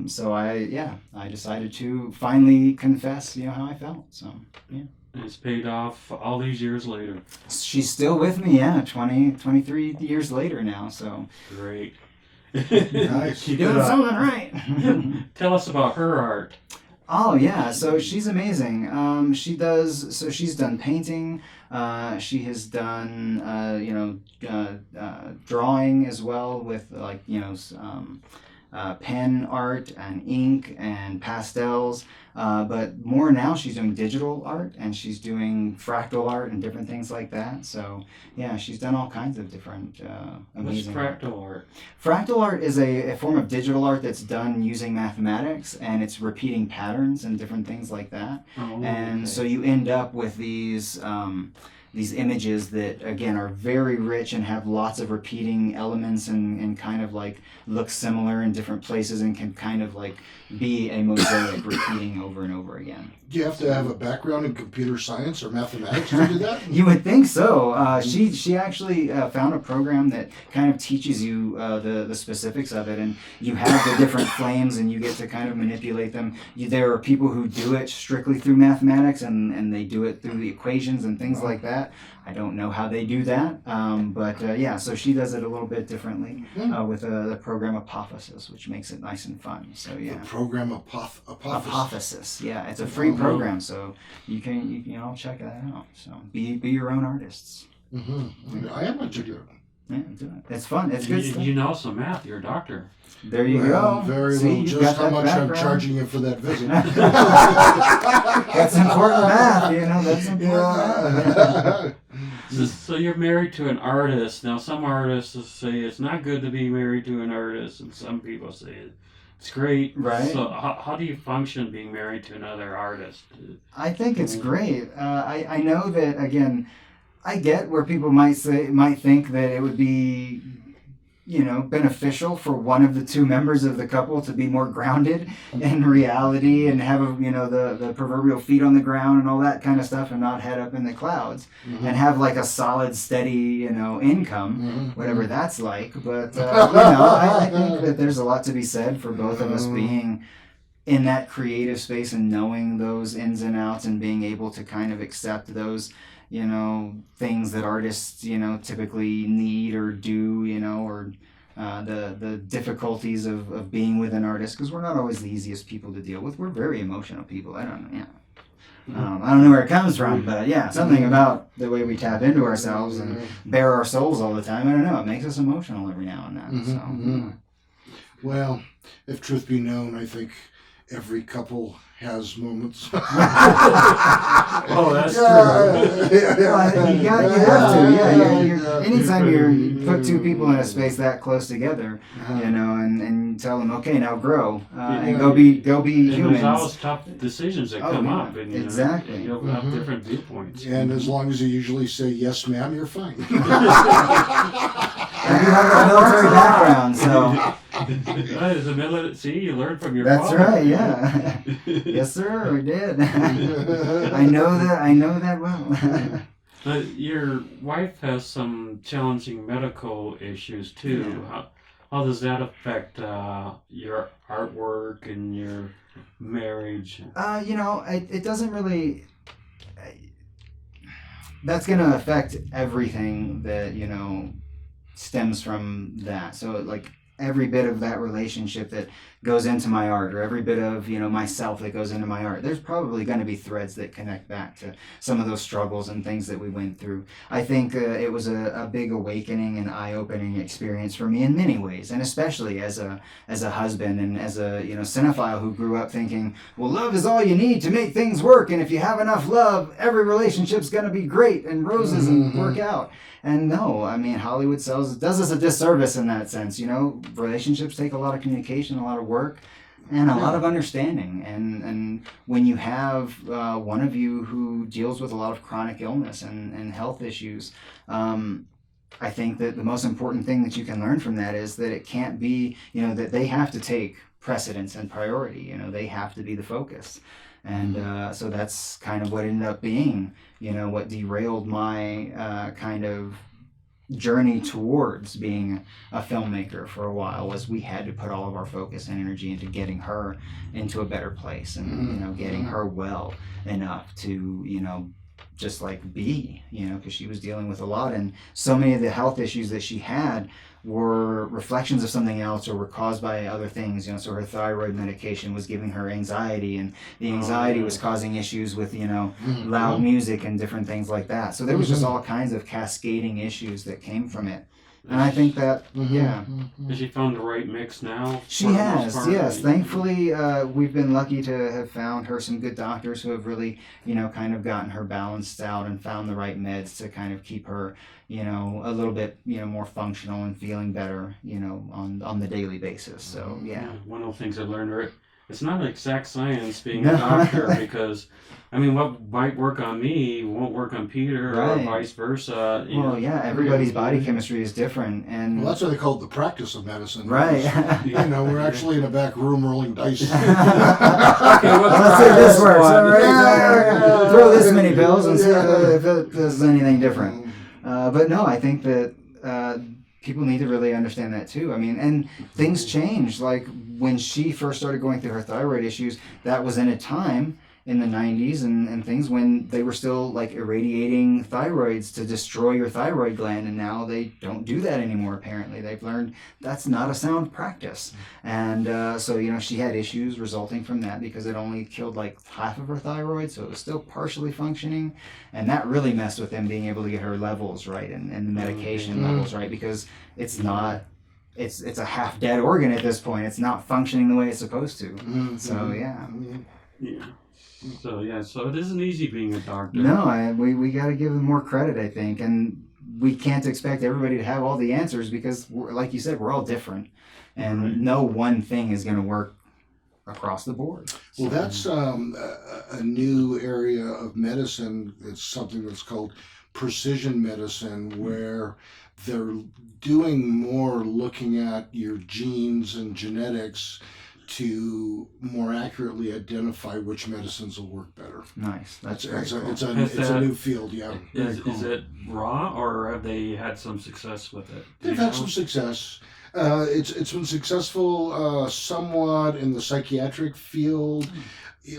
So I decided to finally confess, how I felt. So yeah. It's paid off all these years later. She's still with me, 23 years later now, so. Great. Nice. She's doing something right. Tell us about her art. Oh yeah, so she's amazing. She's done painting. She has done drawing as well with pen art and ink and pastels. But more now she's doing digital art and she's doing fractal art and different things like that. So yeah, she's done all kinds of different amazing What's fractal art? Fractal art is a form of digital art that's done using mathematics, and it's repeating patterns and different things like that. So you end up with these images that, again, are very rich and have lots of repeating elements and kind of like look similar in different places and can kind of like be a mosaic repeating over and over again. Do you have to have a background in computer science or mathematics to do that? You would think so. She actually found a program that kind of teaches you the specifics of it, and you have the different flames and you get to kind of manipulate them. There are people who do it strictly through mathematics and they do it through the equations and things like that. I don't know how they do that, but so she does it a little bit differently with the program Apophysis, which makes it nice and fun. So yeah, the program Apophysis. Yeah, it's a free program, so you can all check that out. So be your own artists. Mm-hmm. I am a tutor. Yeah, do it. It's fun. It's good stuff. You know some math. You're a doctor. There you go. Very well. Just how much I'm charging you for that visit. That's important math. That's important math. So you're married to an artist. Now, some artists say it's not good to be married to an artist, and some people say it's great. Right. So how do you function being married to another artist? I think it's great. I know that, again, I get where people might think that it would be beneficial for one of the two members of the couple to be more grounded in reality and have the proverbial feet on the ground and all that kind of stuff and not head up in the clouds and have like a solid, steady, income, whatever that's like. But, I think that there's a lot to be said for both of us being in that creative space and knowing those ins and outs and being able to kind of accept those things that artists, typically need or do, or the difficulties of being with an artist, because we're not always the easiest people to deal with. We're very emotional people. I don't know where it comes from, but something about the way we tap into ourselves and bare our souls all the time. I don't know. It makes us emotional every now and then. Well, if truth be known, I think every couple has moments. Oh, that's true. Well, you have to. Anytime you put two people in a space that close together, and tell them, okay, now grow and go be humans. There's always tough decisions that come up, and exactly. You'll have different viewpoints. And as long as you usually say yes, ma'am, you're fine. And you have a military background, so. As a military, see, you learn from your That's father. right, yeah. Yes, sir, we did. I know that well. Your wife has some challenging medical issues too. Yeah. How does that affect your artwork and your marriage? It doesn't really. That's going to affect everything that stems from that. So like every bit of that relationship that goes into my art, or every bit of myself that goes into my art, there's probably going to be threads that connect back to some of those struggles and things that we went through. I think it was a big awakening and eye-opening experience for me in many ways, and especially as a husband and as a cinephile who grew up thinking, well, love is all you need to make things work, and if you have enough love, every relationship's going to be great and roses and work out. And no, I mean, Hollywood does us a disservice in that sense. Relationships take a lot of communication, a lot of work, and a lot of understanding. And when you have one of you who deals with a lot of chronic illness and health issues, I think that the most important thing that you can learn from that is that it can't be, that they have to take precedence and priority. You know, they have to be the focus. And so that's kind of what ended up being, you know, what derailed my kind of journey towards being a filmmaker for a while, was we had to put all of our focus and energy into getting her into a better place, and you know, getting her well enough to, you know, just like be, you know, because she was dealing with a lot, and so many of the health issues that she had were reflections of something else or were caused by other things, you know. So her thyroid medication was giving her anxiety, and the anxiety was causing issues with, you know, loud music and different things like that. So there was just all kinds of cascading issues that came from it. And I think that, Has she found the right mix now? She has, yes. Thankfully, we've been lucky to have found her some good doctors who have really, you know, kind of gotten her balanced out and found the right meds to kind of keep her, you know, a little bit, you know, more functional and feeling better, you know, on the daily basis. So, yeah. One of the things I learned, it's not an exact science being a doctor, because, I mean, what might work on me won't work on Peter, or vice versa. Well, yeah, everybody's body chemistry is different, and well, that's why they call it the practice of medicine. Right. You know, we're actually in a back room rolling dice. Okay, let's see if this works. All right, throw this many pills and see if it does anything different. But no, I think that people need to really understand that too. I mean, and things change. Like when she first started going through her thyroid issues, that was in a time in the 90s and things when they were still like irradiating thyroids to destroy your thyroid gland, and now they don't do that anymore. Apparently they've learned that's not a sound practice. And so, you know, she had issues resulting from that because it only killed like half of her thyroid, so it was still partially functioning, and that really messed with them being able to get her levels right and the medication levels right, because it's not, it's a half dead organ at this point. It's not functioning the way it's supposed to. So yeah. So it isn't easy being a doctor. No, we got to give them more credit, I think, and we can't expect everybody to have all the answers because, like you said, we're all different, and no one thing is going to work across the board. Well, that's a new area of medicine. It's something that's called precision medicine, where they're doing more looking at your genes and genetics to more accurately identify which medicines will work better. Nice. That's it's a new field, yeah. Is it raw, or have they had some success with it? They've had some success. It's been successful somewhat in the psychiatric field.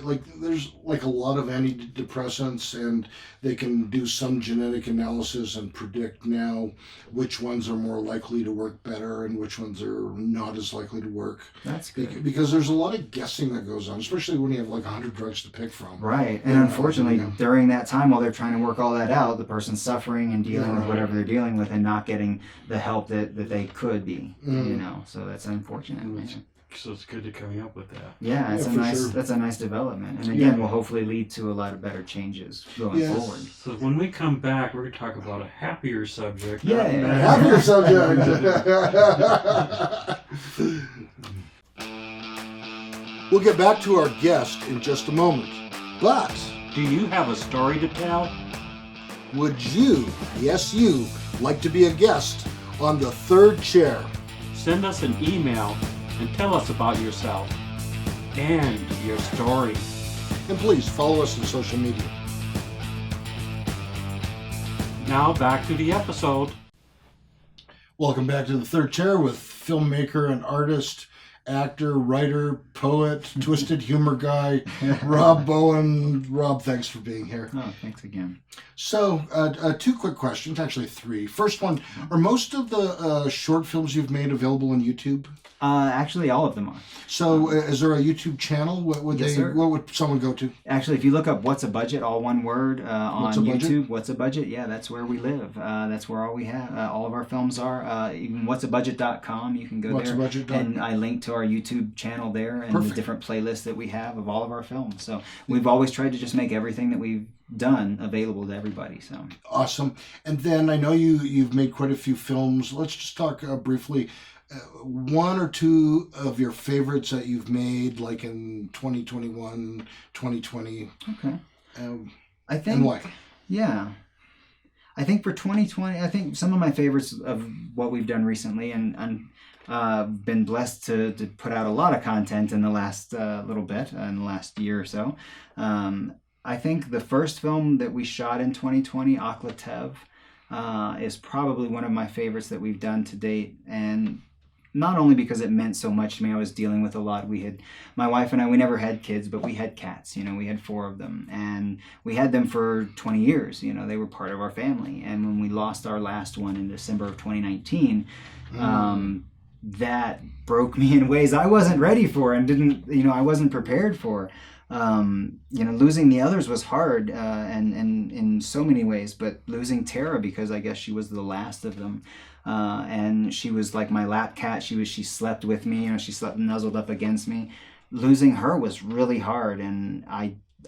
Like there's like a lot of antidepressants, and they can do some genetic analysis and predict now which ones are more likely to work better and which ones are not as likely to work. That's good. Because there's a lot of guessing that goes on, especially when you have like 100 drugs to pick from. Right. And unfortunately, during that time while they're trying to work all that out, the person's suffering and dealing with whatever they're dealing with and not getting the help that they could be, you know. So that's unfortunate. So it's good to coming up with that. Yeah, that's a nice development, and again, will hopefully lead to a lot of better changes going forward. So when we come back, we're going to talk about a happier subject. Yeah, a happier subject. We'll get back to our guest in just a moment, but do you have a story to tell? Would you, yes you, like to be a guest on The Third Chair? Send us an email and tell us about yourself and your story. And please follow us on social media. Now back to the episode. Welcome back to The Third Chair with filmmaker and artist, actor, writer, poet, twisted humor guy, Rob Bowen. Rob, thanks for being here. Oh, thanks again. So, two quick questions, actually three. First one, are most of the short films you've made available on YouTube? Actually, all of them are. So, is there a YouTube channel? What would someone go to? Actually, if you look up "What's a Budget," all one word on YouTube, "What's a Budget?" Yeah, that's where we live. That's where all of our films are. Even what'sabudget.com, you can go there, and I link to our YouTube channel there and the different playlists that we have of all of our films. So we've always tried to just make everything that we've done available to everybody. So awesome. And then I know you've made quite a few films. Let's just talk briefly. One or two of your favorites that you've made, like in 2021, 2020. Okay. I think. And why? Yeah. I think for 2020, I think some of my favorites of what we've done recently, and been blessed to put out a lot of content in the last little bit, in the last year or so. I think the first film that we shot in 2020, Akhlatev, is probably one of my favorites that we've done to date. And not only because it meant so much to me, I was dealing with a lot. My wife and I, we never had kids, but we had cats. We had 4 of them, and we had them for 20 years. They were part of our family. And when we lost our last one in December of 2019, that broke me in ways I wasn't ready for and I wasn't prepared for. Losing the others was hard, and in so many ways, but losing Tara, because I guess she was the last of them, and she was like my lap cat. She slept with me, she slept nuzzled up against me. Losing her was really hard, and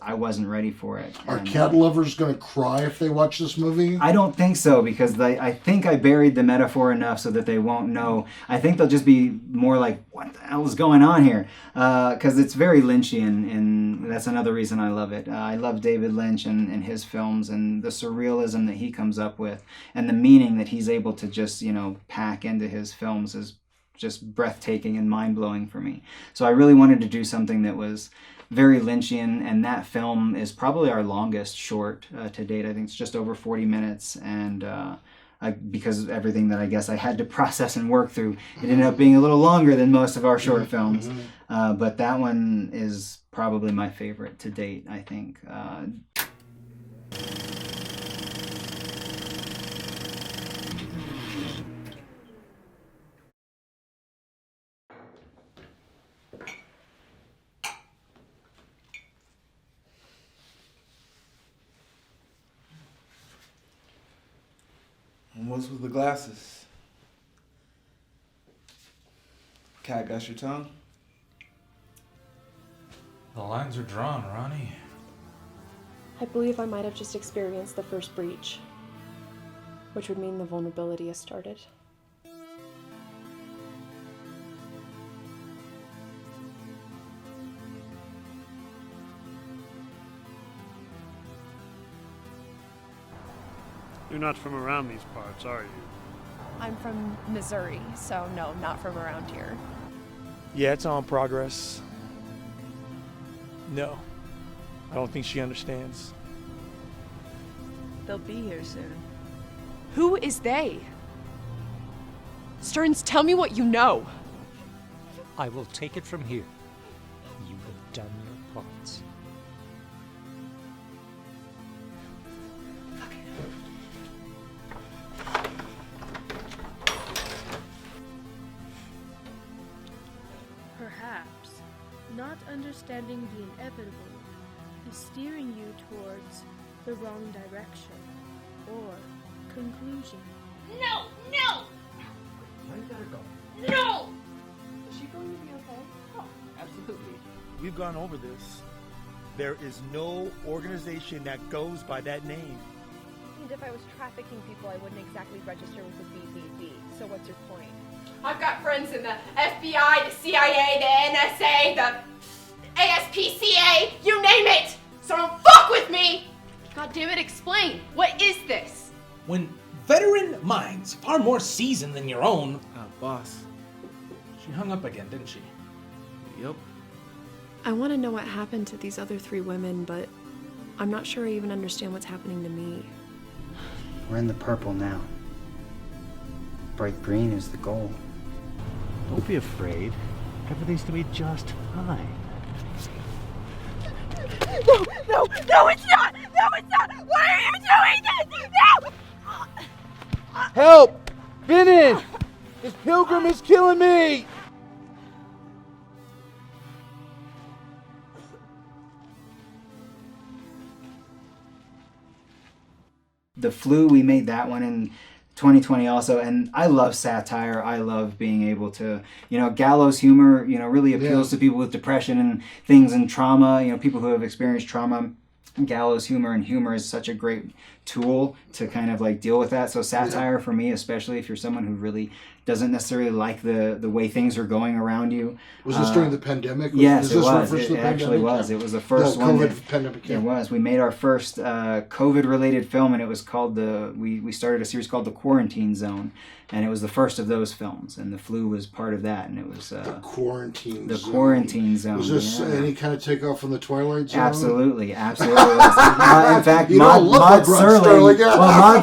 I wasn't ready for it. Are cat lovers going to cry if they watch this movie? I don't think so, because I think I buried the metaphor enough so that they won't know. I think they'll just be more like, what the hell is going on here? Because it's very Lynchian, and that's another reason I love it. I love David Lynch and his films, and the surrealism that he comes up with, and the meaning that he's able to just, pack into his films is just breathtaking and mind-blowing for me. So I really wanted to do something that was very Lynchian, and that film is probably our longest short to date. I think it's just over 40 minutes, and because of everything that I guess I had to process and work through, it ended up being a little longer than most of our short films. But that one is probably my favorite to date, I think. And what's with the glasses? Cat got your tongue? The lines are drawn, Ronnie. I believe I might have just experienced the first breach, which would mean the vulnerability has started. You're not from around these parts, are you? I'm from Missouri, so no, not from around here. Yeah, it's on progress. No, I don't think she understands. They'll be here soon. Who is they? Stearns, tell me what you know. I will take it from here. You have done your parts. Perhaps not understanding the inevitable is steering you towards the wrong direction or conclusion. No! No! I gotta go. No! Is she going to be okay? Oh, absolutely. We've gone over this. There is no organization that goes by that name. And if I was trafficking people, I wouldn't exactly register with the BBB. So what's your point? I've got friends in the FBI, the CIA, the NSA, the ASPCA, you name it! So don't fuck with me! God damn it, explain. What is this? When veteran minds, far more seasoned than your own... boss. She hung up again, didn't she? Yep. I want to know what happened to these other 3 women, but I'm not sure I even understand what's happening to me. We're in the purple now. Bright green is the goal. Don't be afraid. Everything's gonna be just fine. No, no, no, it's not! No, it's not! Why are you doing this? No! Help! Bennett! This pilgrim is killing me! The Flu, we made that one in 2020 also, and I love satire. I love being able to, gallows humor, really appeals to people with depression and things and trauma, people who have experienced trauma. gallows humor, and humor is such a great tool to kind of like deal with that. So satire for me, especially if you're someone who really doesn't necessarily like the way things are going around you. Was this during the pandemic? Yes, it was. It actually was. It was the first one. COVID pandemic. It was. We made our first COVID-related film, and it was called we started a series called The Quarantine Zone, and it was the first of those films, and the flu was part of that, and it was the Quarantine Zone. Quarantine Zone. Was this any kind of takeoff from the Twilight Zone? Absolutely. In fact, Maud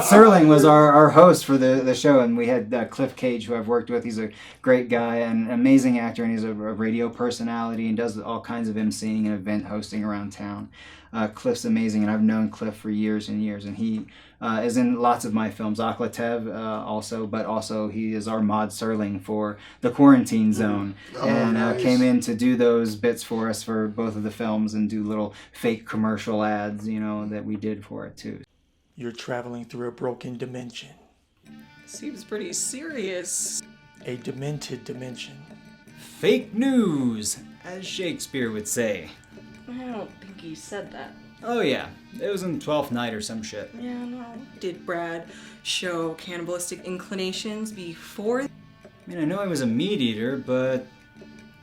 Serling was our host for the show, and we had Cliff Cage, who I've worked with. He's a great guy, an amazing actor, and he's a radio personality and does all kinds of emceeing and event hosting around town. Cliff's amazing, and I've known Cliff for years and years, and he is in lots of my films, Akhlatev also, but also he is our Maud Serling for The Quarantine Zone, and came in to do those bits for us for both of the films and do little fake commercial ads, that we did for it too. You're traveling through a broken dimension. Seems pretty serious. A demented dimension. Fake news, as Shakespeare would say. I don't think he said that. Oh yeah, it was in 12th Night or some shit. Yeah, no. Did Brad show cannibalistic inclinations before? I mean, I know I was a meat eater, but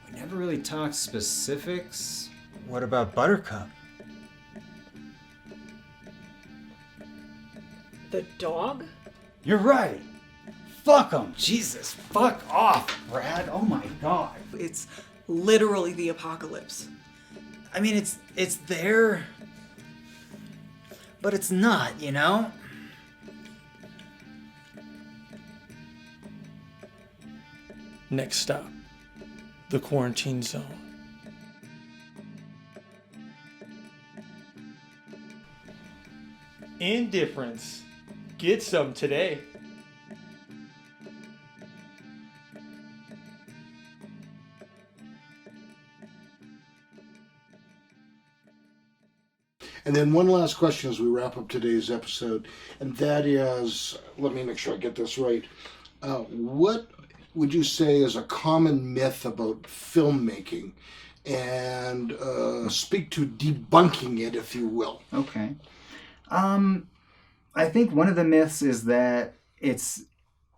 we never really talked specifics. What about Buttercup? The dog? You're right. Fuck them. Jesus, fuck off, Brad. Oh my god. It's literally the apocalypse. I mean, it's there, but it's not, Next stop, the Quarantine Zone. Indifference. Get some today. And then one last question as we wrap up today's episode, and that is, let me make sure I get this right. What would you say is a common myth about filmmaking? And speak to debunking it, if you will. Okay. I think one of the myths is that it's,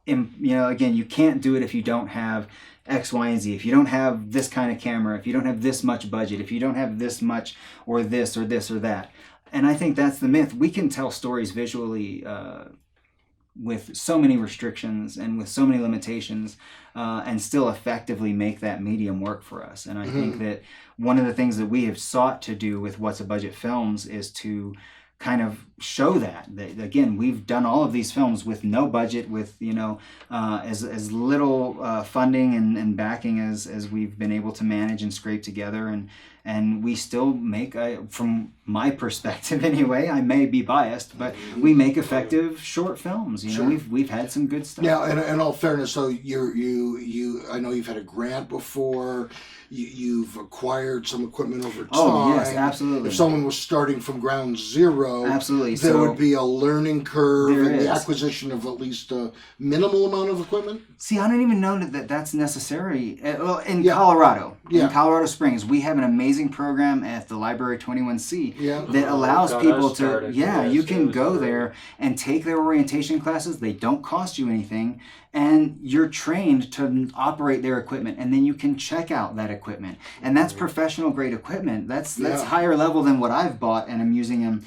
again, you can't do it if you don't have X, Y, and Z. If you don't have this kind of camera, if you don't have this much budget, if you don't have this much or this or this or that. And I think that's the myth. We can tell stories visually with so many restrictions and with so many limitations and still effectively make that medium work for us. And I think that one of the things that we have sought to do with What's a Budget Films is to kind of show that again, we've done all of these films with no budget, with as little funding and backing as we've been able to manage and scrape together, and we still make, from my perspective anyway, I may be biased, but we make effective short films. Sure. We've had some good stuff. Now, in all fairness, so you I know you've had a grant before. You've acquired some equipment over time. Oh, yes, absolutely. If someone was starting from ground zero, absolutely, there would be a learning curve and the is. acquisition of at least a minimal amount of equipment. See, I don't even know that that's necessary. Well, in Colorado, in Colorado Springs, we have an amazing program at the Library 21C that allows people to, you can go there and take their orientation classes. They don't cost you anything. And you're trained to operate their equipment, and then you can check out that equipment, and that's professional grade equipment. That's higher level than what I've bought, and I'm using them,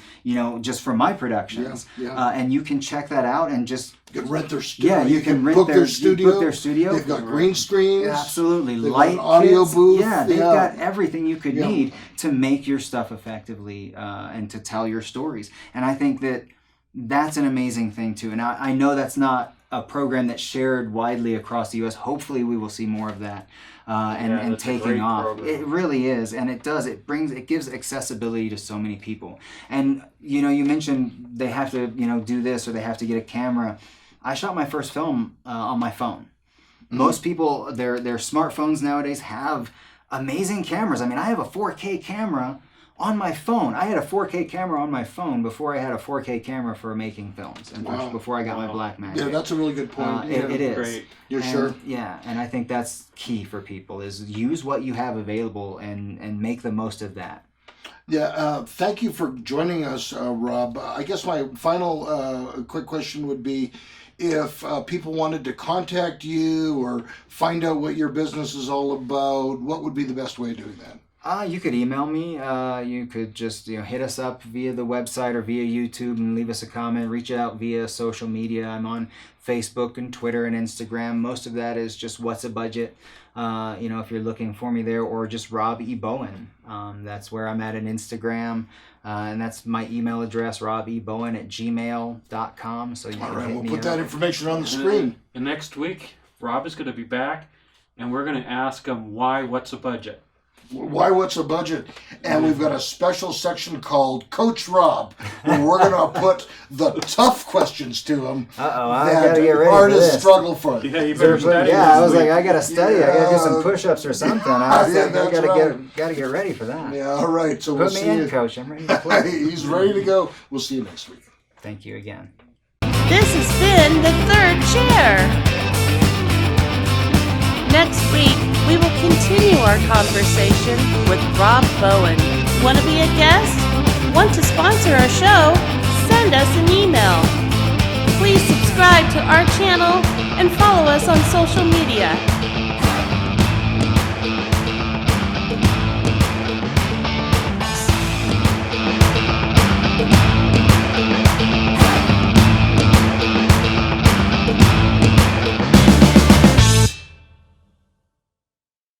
just for my productions. And you can check that out and just you can rent their studio. Yeah, you can rent book their studio. Book their studio. They've got green screens. Absolutely, They've light got an audio kits. booth. Yeah, they've got everything you could need to make your stuff effectively and to tell your stories. And I think that's an amazing thing too. And I know that's not a program that's shared widely across the U.S. Hopefully we will see more of that and taking off. Program. It really is, and it does. It gives accessibility to so many people. And you mentioned they have to do this or they have to get a camera. I shot my first film on my phone. Most people, their smartphones nowadays have amazing cameras. I mean, I have a 4K camera on my phone. I had a 4K camera on my phone before I had a 4K camera for making films, and before I got my Blackmagic. Yeah, that's a really good point. It is. Great. You're sure? Yeah, and I think that's key for people is use what you have available and make the most of that. Yeah, thank you for joining us, Rob. I guess my final quick question would be, if people wanted to contact you or find out what your business is all about, what would be the best way of doing that? You could email me. You could just hit us up via the website or via YouTube and leave us a comment. Reach out via social media. I'm on Facebook and Twitter and Instagram. Most of that is just What's a Budget. If you're looking for me there, or just Rob E. Bowen. That's where I'm at on Instagram. And that's my email address, robebowen@gmail.com. So you all can right, hit we'll me put up. that information on the screen. And next week, Rob is going to be back, and we're going to ask him why What's a Budget? Why What's a Budget? And we've got a special section called Coach Rob, where we're going to put the tough questions to him I gotta get ready for artists this. struggle for. Yeah, you better study. I was like, I gotta study. I gotta do some push-ups or something. I was like, I that's gotta get ready for that. Yeah, all right. So Put we'll me see in, you. Coach. I'm ready to play. He's ready to go. We'll see you next week. Thank you again. This has been The Third Chair. Next week, we will continue our conversation with Rob Bowen. Want to be a guest? Want to sponsor our show? Send us an email. Please subscribe to our channel and follow us on social media.